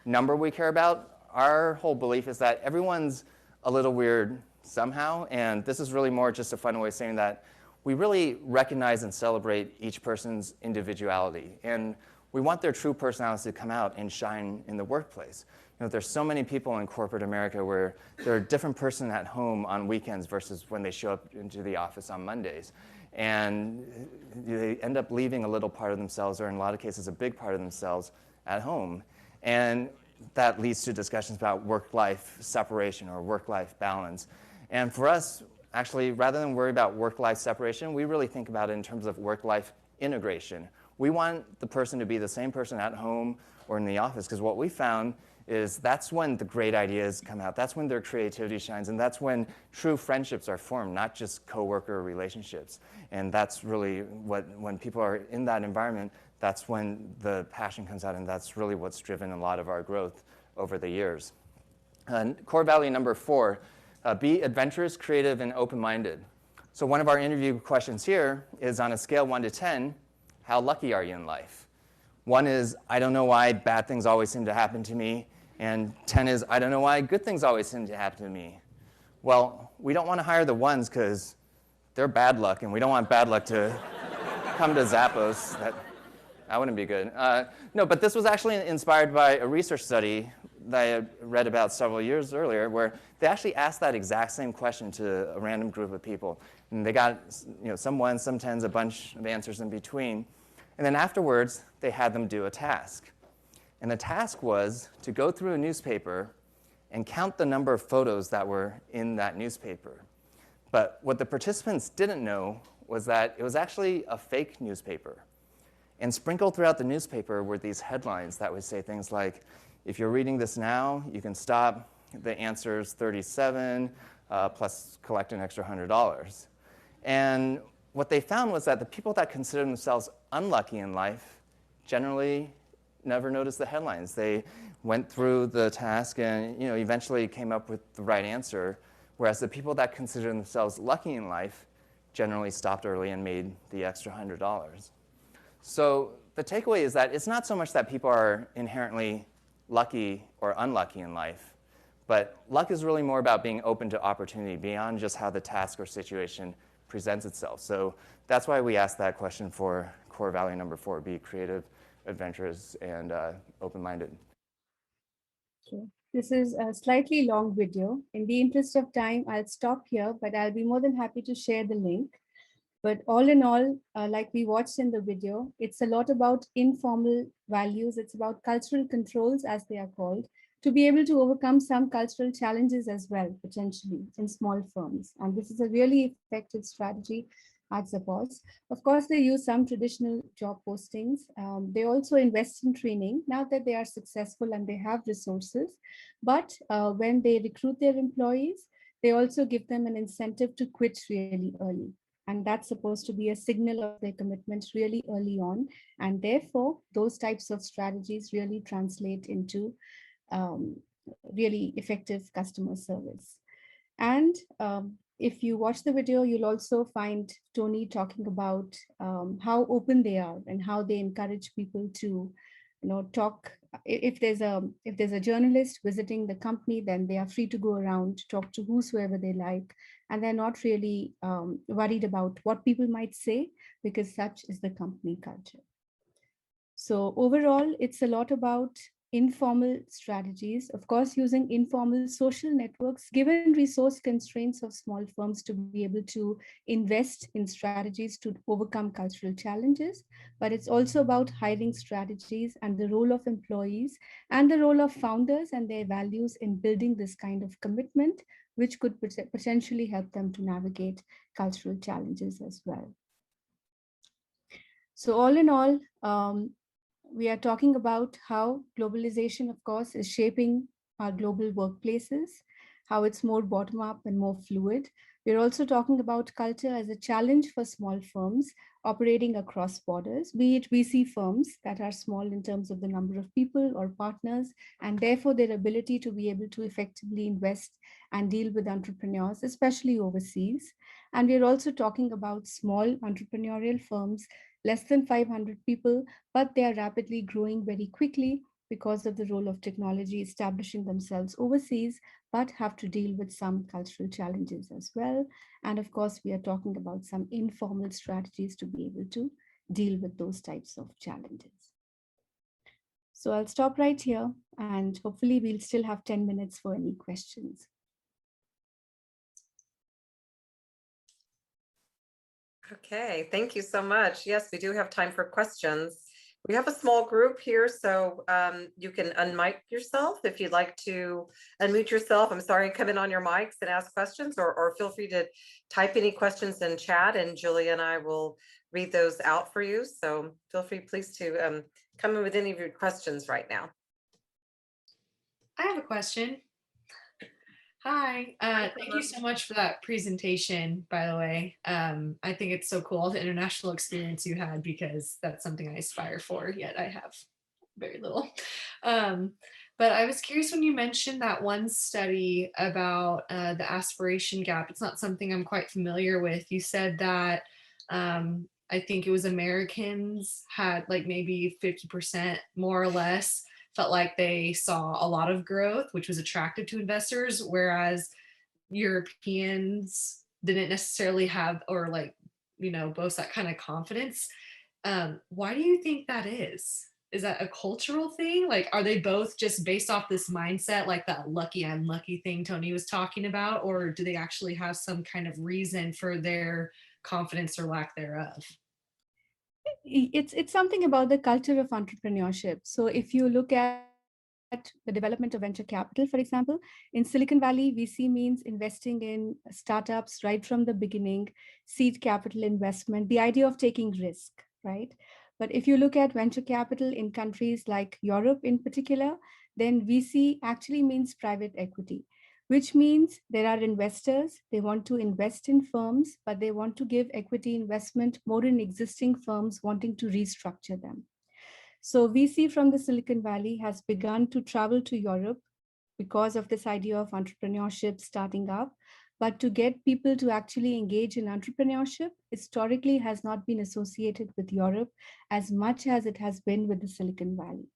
number we care about. Our whole belief is that everyone's a little weird somehow, and this is really more just a fun way of saying that we really recognize and celebrate each person's individuality. And we want their true personalities to come out and shine in the workplace. There's so many people in corporate America where they're a different person at home on weekends versus when they show up into the office on Mondays. And they end up leaving a little part of themselves, or in a lot of cases, a big part of themselves at home. And that leads to discussions about work-life separation or work-life balance. And for us, actually, rather than worry about work-life separation, we really think about it in terms of work-life integration, We want the person to be the same person at home or in the office, because what we found is that's when the great ideas come out. That's when their creativity shines, and that's when true friendships are formed, not just coworker relationships. And that's really when people are in that environment, that's when the passion comes out, and that's really what's driven a lot of our growth over the years. Core value number 4, be adventurous, creative, and open-minded. So one of our interview questions here is, on a scale 1 to 10, how lucky are you in life? 1 is, I don't know why bad things always seem to happen to me. And 10 is, I don't know why good things always seem to happen to me. Well, we don't want to hire the ones because they're bad luck, and we don't want bad luck to come to Zappos. That wouldn't be good. No, but this was actually inspired by a research study that I had read about several years earlier, where they actually asked that exact same question to a random group of people. And they got some 1s, some 10s, a bunch of answers in between. And then afterwards, they had them do a task. And the task was to go through a newspaper and count the number of photos that were in that newspaper. But what the participants didn't know was that it was actually a fake newspaper. And sprinkled throughout the newspaper were these headlines that would say things like, if you're reading this now, you can stop. The answer's 37, plus collect an extra $100. And what they found was that the people that consider themselves unlucky in life generally never noticed the headlines. They went through the task and eventually came up with the right answer, whereas the people that consider themselves lucky in life generally stopped early and made the extra $100. So the takeaway is that it's not so much that people are inherently lucky or unlucky in life, but luck is really more about being open to opportunity beyond just how the task or situation presents itself. So that's why we asked that question for core value number 4, be creative, adventurous, and open-minded. Okay. This is a slightly long video. In the interest of time, I'll stop here, but I'll be more than happy to share the link. But all in all, like we watched in the video, it's a lot about informal values. It's about cultural controls, as they are called, to be able to overcome some cultural challenges as well, potentially, in small firms. And this is a really effective strategy at Zappos. Of course, they use some traditional job postings. They also invest in training now that they are successful and they have resources. But when they recruit their employees, they also give them an incentive to quit really early. And that's supposed to be a signal of their commitment really early on. And therefore, those types of strategies really translate into really effective customer service. And if you watch the video, you'll also find Tony talking about how open they are and how they encourage people to talk. If there's a journalist visiting the company, then they are free to go around, talk to whosoever they like, and they're not really worried about what people might say, because such is the company culture. So overall, it's a lot about informal strategies, of course, using informal social networks, given resource constraints of small firms, to be able to invest in strategies to overcome cultural challenges. But it's also about hiring strategies and the role of employees and the role of founders and their values in building this kind of commitment, which could potentially help them to navigate cultural challenges as well. So all in all, we are talking about how globalization, of course, is shaping our global workplaces, how it's more bottom-up and more fluid. We're also talking about culture as a challenge for small firms operating across borders, be it VC firms that are small in terms of the number of people or partners, and therefore their ability to be able to effectively invest and deal with entrepreneurs, especially overseas. And we're also talking about small entrepreneurial firms, less than 500 people, but they are rapidly growing very quickly because of the role of technology establishing themselves overseas, but have to deal with some cultural challenges as well. And of course, we are talking about some informal strategies to be able to deal with those types of challenges. So I'll stop right here, and hopefully we'll still have 10 minutes for any questions. Okay, thank you so much. Yes, we do have time for questions. We have a small group here, so you can unmic yourself if you'd like to unmute yourself. I'm sorry, come in on your mics and ask questions, or feel free to type any questions in chat, and Julia and I will read those out for you. So feel free, please, to come in with any of your questions right now. I have a question. Hi, thank you so much for that presentation, by the way. I think it's so cool, the international experience you had, because that's something I aspire for, yet I have very little. But I was curious when you mentioned that one study about the aspiration gap. It's not something I'm quite familiar with. You said that I think it was Americans had like maybe 50% more or less felt like they saw a lot of growth, which was attractive to investors, whereas Europeans didn't necessarily have, or like, you know, boast that kind of confidence. Why do you think that is? Is that a cultural thing? Like, are they both just based off this mindset, like that lucky unlucky thing Tony was talking about, or do they actually have some kind of reason for their confidence or lack thereof? It's something about the culture of entrepreneurship. So if you look at the development of venture capital, for example, in Silicon Valley, VC means investing in startups right from the beginning, seed capital investment, the idea of taking risk, right? But if you look at venture capital in countries like Europe in particular, then VC actually means private equity, which means there are investors, they want to invest in firms, but they want to give equity investment more in existing firms wanting to restructure them. So VC from the Silicon Valley has begun to travel to Europe because of this idea of entrepreneurship starting up. But to get people to actually engage in entrepreneurship historically has not been associated with Europe as much as it has been with the Silicon Valley.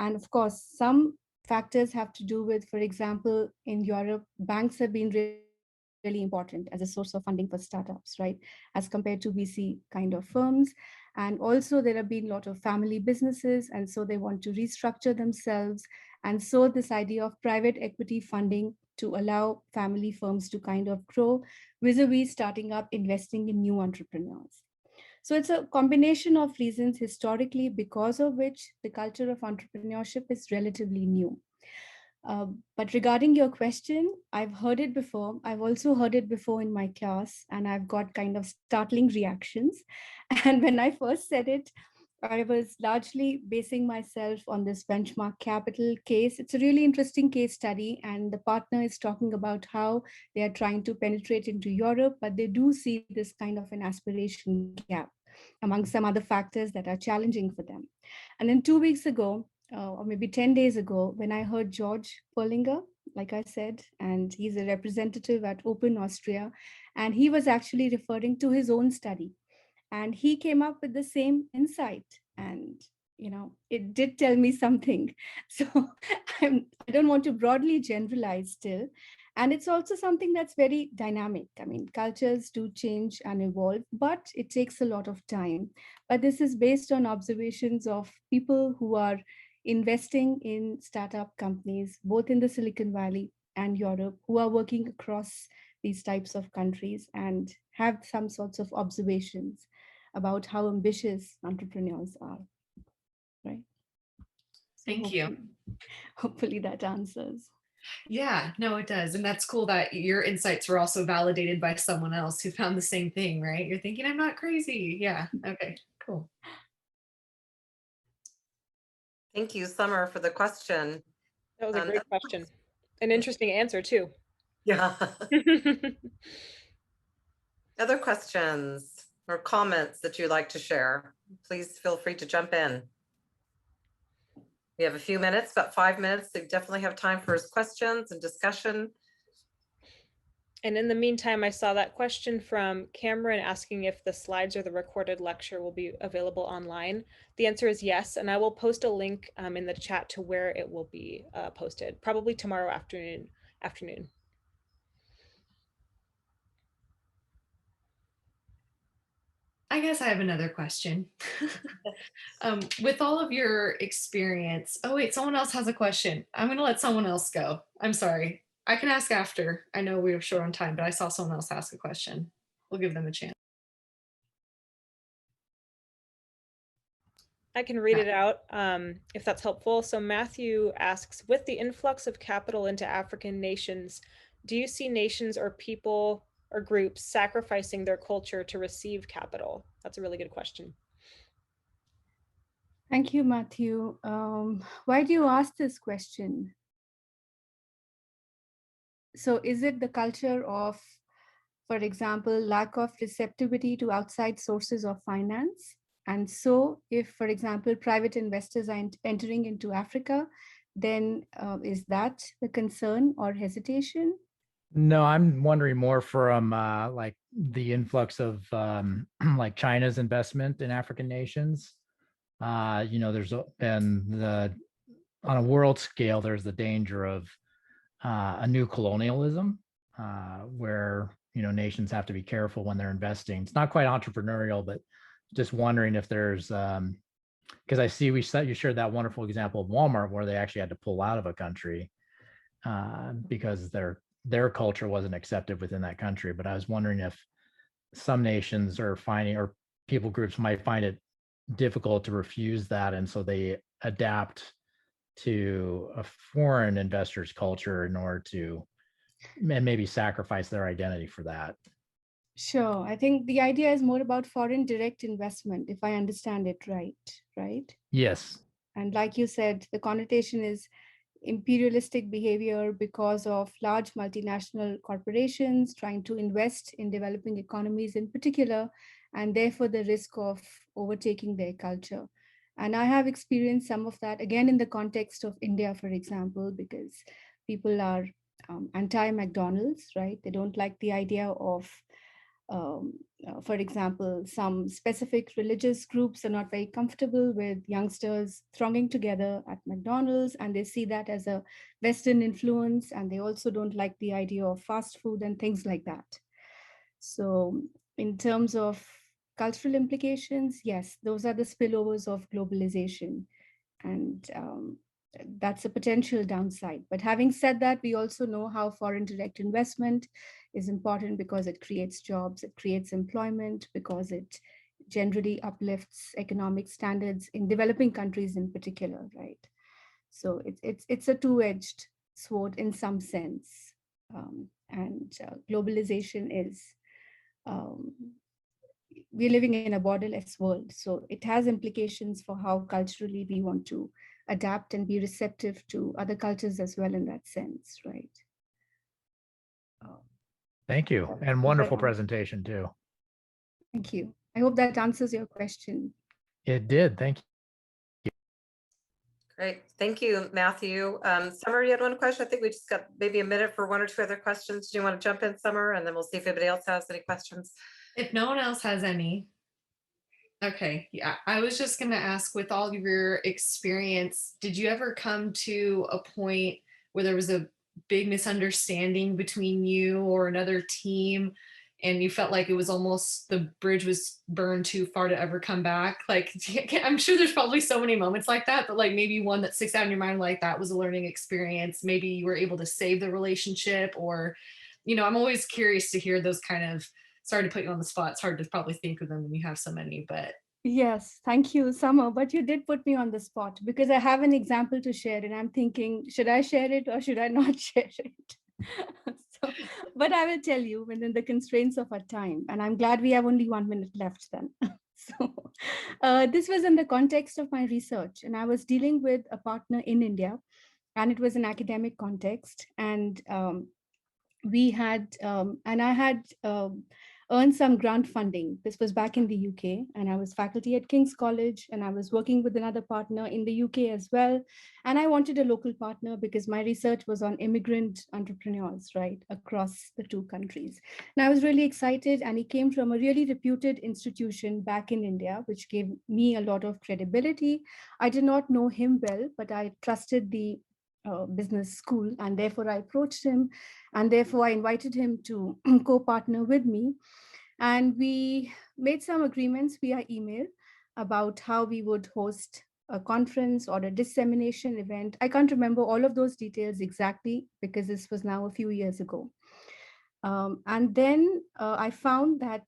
And of course, some factors have to do with, for example, in Europe, banks have been really important as a source of funding for startups, right? As compared to VC kind of firms. And also there have been a lot of family businesses, and so they want to restructure themselves. And so this idea of private equity funding to allow family firms to kind of grow vis-a-vis starting up, investing in new entrepreneurs. So it's a combination of reasons historically because of which the culture of entrepreneurship is relatively new. But regarding your question, I've heard it before. I've also heard it before in my class, and I've got kind of startling reactions. And when I first said it, I was largely basing myself on this benchmark capital case. It's a really interesting case study, and the partner is talking about how they are trying to penetrate into Europe, but they do see this kind of an aspiration gap among some other factors that are challenging for them. And then 2 weeks ago, or maybe 10 days ago, when I heard George Perlinger, like I said, and he's a representative at Open Austria, and he was actually referring to his own study. And he came up with the same insight. And, you know, it did tell me something. So I don't want to broadly generalize still. And it's also something that's very dynamic. I mean, cultures do change and evolve, but it takes a lot of time. But this is based on observations of people who are investing in startup companies, both in the Silicon Valley and Europe, who are working across these types of countries and have some sorts of observations about how ambitious entrepreneurs are, right? So Thank you. Hopefully that answers. Yeah, no, it does. And that's cool that your insights were also validated by someone else who found the same thing, right? You're thinking, I'm not crazy. Yeah, okay, cool. Thank you, Summer, for the question. That was a great question. An interesting answer too. Yeah. Other questions or comments that you'd like to share, please feel free to jump in. We have a few minutes, about 5 minutes. So we definitely have time for questions and discussion. And in the meantime, I saw that question from Cameron asking if the slides or the recorded lecture will be available online. The answer is yes, and I will post a link in the chat to where it will be posted, probably tomorrow afternoon. I guess I have another question. With all of your experience, oh wait, someone else has a question. I'm gonna let someone else go. I'm sorry. I can ask after. I know we were short on time, but I saw someone else ask a question. We'll give them a chance. I can read it out if that's helpful. So Matthew asks, with the influx of capital into African nations, do you see nations or people or groups sacrificing their culture to receive capital? that's a really good question. Thank you, Matthew. Why do you ask this question? So is it the culture of, for example, lack of receptivity to outside sources of finance? And so if, for example, private investors are entering into Africa, then is that the concern or hesitation? No, I'm wondering more from like the influx of like China's investment in African nations. There's been on a world scale, there's the danger of a new colonialism where, nations have to be careful when they're investing. It's not quite entrepreneurial, but just wondering if there's, because I see you shared that wonderful example of Walmart where they actually had to pull out of a country because their culture wasn't accepted within that country. But I was wondering if some nations are finding, or people groups might find it difficult to refuse that, and so they adapt to a foreign investor's culture in order to maybe sacrifice their identity for that. Sure. I think the idea is more about foreign direct investment, if I understand it right? Yes. And like you said, the connotation is imperialistic behavior because of large multinational corporations trying to invest in developing economies in particular, and therefore the risk of overtaking their culture. And I have experienced some of that, again, in the context of India, for example, because people are anti-McDonald's, right? They don't like the idea of, for example, some specific religious groups are not very comfortable with youngsters thronging together at McDonald's, and they see that as a Western influence, and they also don't like the idea of fast food and things like that. So in terms of cultural implications, yes, those are the spillovers of globalization, and that's a potential downside. But having said that, we also know how foreign direct investment is important because it creates jobs, it creates employment, because it generally uplifts economic standards in developing countries in particular, right? So it's a two-edged sword in some sense. Globalization is, we're living in a borderless world. So it has implications for how culturally we want to adapt and be receptive to other cultures as well in that sense, right? Thank you. And wonderful presentation too. Thank you. I hope that answers your question. It did. Thank you. Great. Thank you, Matthew. Summer, you had one question. I think we just got maybe a minute for one or two other questions. Do you want to jump in, Summer? And then we'll see if anybody else has any questions. If no one else has any. Okay, yeah, I was just going to ask, with all of your experience, did you ever come to a point where there was a big misunderstanding between you or another team, and you felt like it was almost the bridge was burned too far to ever come back? Like, I'm sure there's probably so many moments like that, but like maybe one that sticks out in your mind, like that was a learning experience. Maybe you were able to save the relationship, or, I'm always curious to hear those kind of, sorry to put you on the spot. It's hard to probably think of them when you have so many, but. Yes, thank you, Summer. But you did put me on the spot because I have an example to share, and I'm thinking, should I share it or should I not share it? But I will tell you within the constraints of our time, and I'm glad we have only 1 minute left then. This was in the context of my research, and I was dealing with a partner in India, and it was an academic context, and I had earned some grant funding. This was back in the UK, and I was faculty at King's College, and I was working with another partner in the UK as well. And I wanted a local partner because my research was on immigrant entrepreneurs, right, across the two countries. And I was really excited, and he came from a really reputed institution back in India, which gave me a lot of credibility. I did not know him well, but I trusted the business school, and therefore I approached him, and therefore I invited him to co-partner with me, and we made some agreements via email about how we would host a conference or a dissemination event. I can't remember all of those details exactly because this was now a few years ago. And then I found that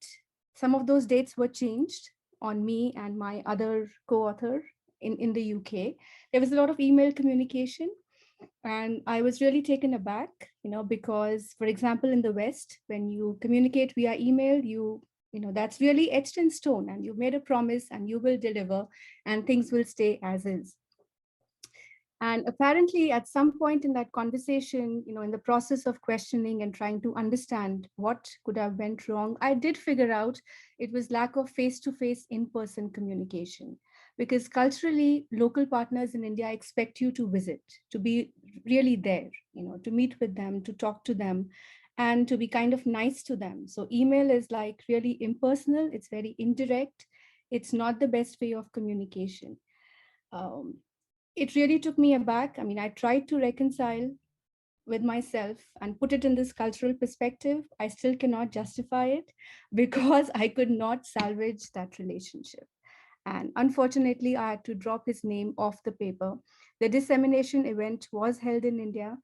some of those dates were changed on me and my other co-author in the UK. There was a lot of email communication, and I was really taken aback, because, for example, in the West, when you communicate via email, you that's really etched in stone, and you made a promise and you will deliver, and things will stay as is. And apparently at some point in that conversation, in the process of questioning and trying to understand what could have went wrong, I did figure out it was lack of face-to-face in-person communication. Because culturally, local partners in India expect you to visit, to be really there, to meet with them, to talk to them, and to be kind of nice to them. So email is like really impersonal, it's very indirect, it's not the best way of communication. It really took me aback. I mean, I tried to reconcile with myself and put it in this cultural perspective. I still cannot justify it because I could not salvage that relationship. And unfortunately, I had to drop his name off the paper. The dissemination event was held in India.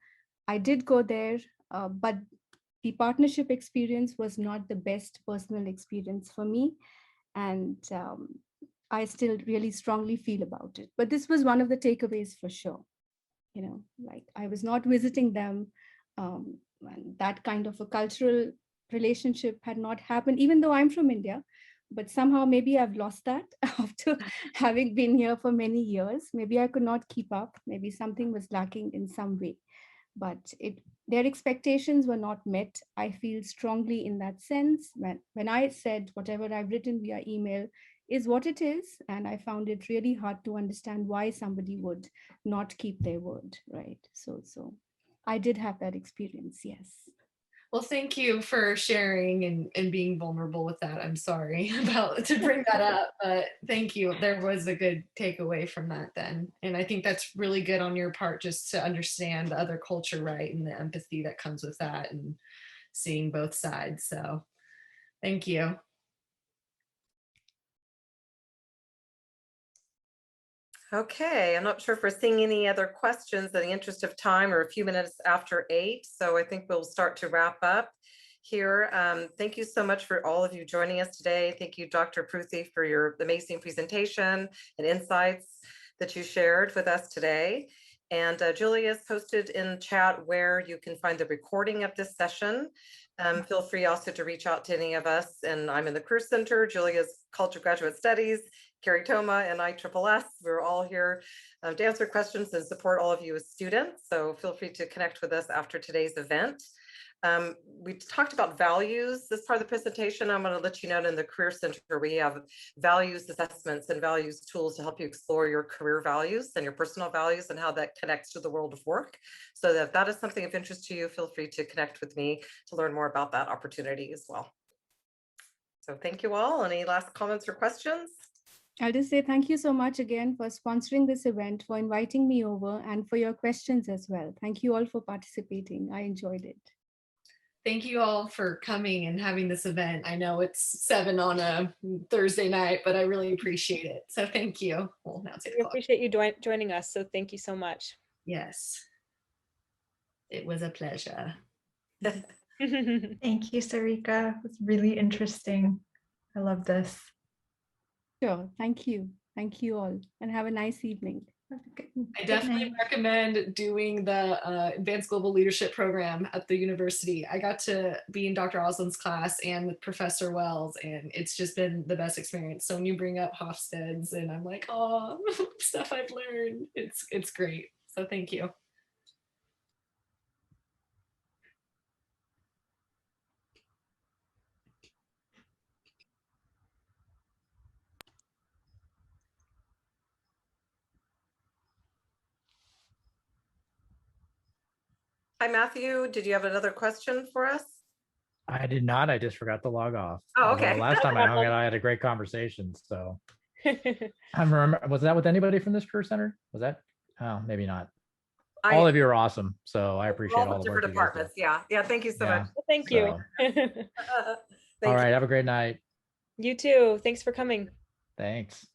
I did go there, but the partnership experience was not the best personal experience for me. And I still really strongly feel about it. But this was one of the takeaways for sure. Like I was not visiting them. And that kind of a cultural relationship had not happened, even though I'm from India. But somehow maybe I've lost that after having been here for many years. Maybe I could not keep up. Maybe something was lacking in some way. But their expectations were not met. I feel strongly in that sense. When I said whatever I've written via email is what it is, and I found it really hard to understand why somebody would not keep their word, right? So I did have that experience, yes. Well, thank you for sharing and being vulnerable with that. I'm sorry to bring that up, but thank you. There was a good takeaway from that then. And I think that's really good on your part, just to understand the other culture, right? And the empathy that comes with that and seeing both sides. So thank you. Okay, I'm not sure if we're seeing any other questions in the interest of time. Or a few minutes after 8. So I think we'll start to wrap up here. Thank you so much for all of you joining us today. Thank you, Dr. Pruthi, for your amazing presentation and insights that you shared with us today. And Julia's posted in chat where you can find the recording of this session. Feel free also to reach out to any of us. And I'm in the Career Center, Julia's College of Graduate Studies, Carrie Toma and ISSS. We're all here to answer questions and support all of you as students. So feel free to connect with us after today's event. We talked about values this part of the presentation. I'm going to let you know in the Career Center we have values assessments and values tools to help you explore your career values and your personal values and how that connects to the world of work. So if that is something of interest to you, feel free to connect with me to learn more about that opportunity as well. So thank you all. Any last comments or questions? I'll just say thank you so much again for sponsoring this event, for inviting me over, and for your questions as well. Thank you all for participating. I enjoyed it. Thank you all for coming and having this event. I know it's 7 on a Thursday night, but I really appreciate it. So thank you. Well, now it's 8 o'clock. We appreciate you joining us. So thank you so much. Yes. It was a pleasure. Thank you, Sarika. It was really interesting. I love this. Sure. Thank you. Thank you all. And have a nice evening. I definitely recommend doing the Advanced Global Leadership Program at the university. I got to be in Dr. Oslin's class and with Professor Wells, and it's just been the best experience. So when you bring up Hofstedes, and I'm like, oh, stuff I've learned, it's great. So thank you. Hi, Matthew. Did you have another question for us? I did not. I just forgot to log off. Oh, okay. Although last time I hung out, I had a great conversation. So I remember, was that with anybody from this Career Center? Was that? Oh, maybe not. All of you are awesome. So I appreciate all the different departments. Yeah. Thank you so much. Well, thank you. All right. Have a great night. You too. Thanks for coming. Thanks.